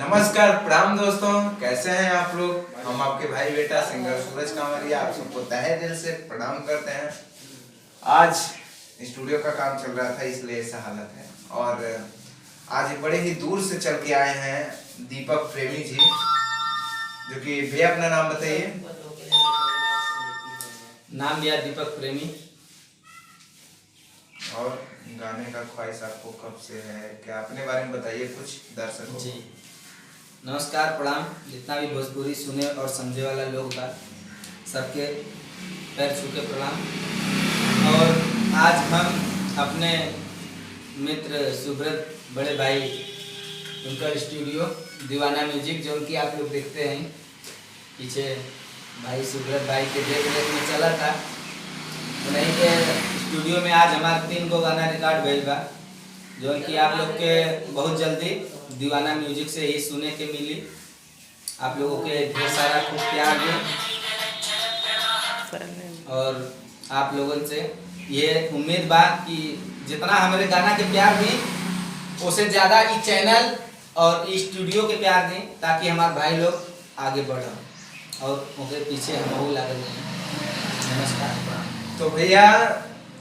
नमस्कार प्रणाम दोस्तों, कैसे हैं आप लोग। हम आपके भाई बेटा सिंगर सूरज कांवरिया आप सबको तहे दिल से प्रणाम करते हैं। आज स्टूडियो का काम चल रहा था इसलिए ऐसा हालत है। और आज बड़े ही दूर से चल के आए हैं दीपक प्रेमी जी, जो कि भैया अपना नाम बताइए। नाम लिया दीपक प्रेमी। और गाने का ख्वाहिश आपको कब से है, क्या अपने बारे में बताइए कुछ दर्शकों जी नमस्कार प्रणाम। जितना भी भोजपुरी सुने और समझे वाला लोग बा सबके पैर छू के प्रणाम। और आज हम अपने मित्र सुब्रत बड़े भाई उनका स्टूडियो दीवाना म्यूजिक जो उनकी आप लोग देखते हैं पीछे, भाई सुब्रत भाई के देख रेख में चला था। उन्हीं के स्टूडियो में आज हमारे 3 गो गाना रिकॉर्ड भइल बा, जो कि आप लोग के बहुत जल्दी दीवाना म्यूजिक से ही सुने के मिली। आप लोगों के ढेर सारा खूब प्यार दे और आप लोगों से ये उम्मीद बा कि जितना हमारे गाना के प्यार दें उससे ज़्यादा इस चैनल और इस स्टूडियो के प्यार दें, ताकि हमारे भाई लोग आगे बढ़ें और उनके पीछे हम लागल रहें। नमस्कार। तो भैया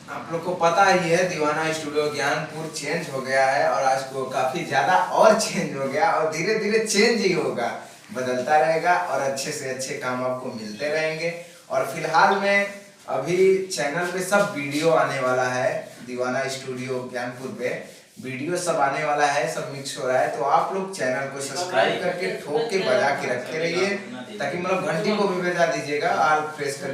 आप लोग को पता ही है दीवाना स्टूडियो ज्ञानपुर चेंज हो गया है और आज को काफी ज्यादा और चेंज हो गया और धीरे धीरे चेंज ही होगा, बदलता रहेगा और अच्छे से अच्छे काम आपको मिलते रहेंगे। और फिलहाल में अभी चैनल पे सब वीडियो आने वाला है, दीवाना स्टूडियो ज्ञानपुर पे वीडियो सब आने वाला है, सब मिक्स हो रहा है। तो आप लोग चैनल को सब्सक्राइब करके ठोक के बजा के रखे रहिए, ताकि मतलब घंटी को भी बजा दीजिएगा, ऑल प्रेस कर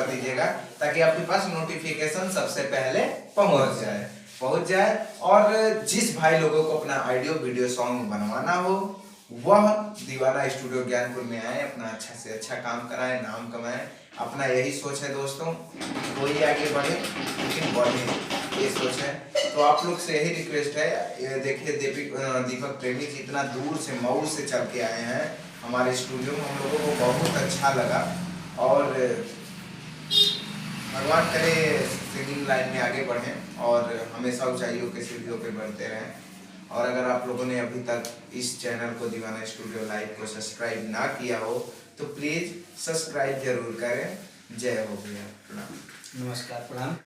दीजिएगा, ताकि आपके पास नोटिफिकेशन सबसे पहले पहुंच जाए। और जिस भाई लोगों को अपना ऑडियो वीडियो सॉन्ग बनवाना हो वह दीवाना स्टूडियो ज्ञानपुर में आए, अपना अच्छा से अच्छा काम कराएं, नाम कमाएं। अपना यही सोच है दोस्तों, कोई आगे बढ़े लेकिन बढ़े, ये सोच है। तो आप लोग से यही रिक्वेस्ट है, ये देखिए दीपक प्रेमी जी इतना दूर से मऊ से चल के आए हैं हमारे स्टूडियो में, हम लोगों को बहुत अच्छा लगा। और भगवान करे सिंगिंग लाइन में आगे बढ़ें और हमेशा ऊंचाइयों के सीढ़ियों पे बढ़ते रहें। और अगर आप लोगों ने अभी तक इस चैनल को दीवाना स्टूडियो लाइव को सब्सक्राइब ना किया हो तो प्लीज सब्सक्राइब जरूर करें। जय हो भैया, प्रणाम। नमस्कार प्रणाम।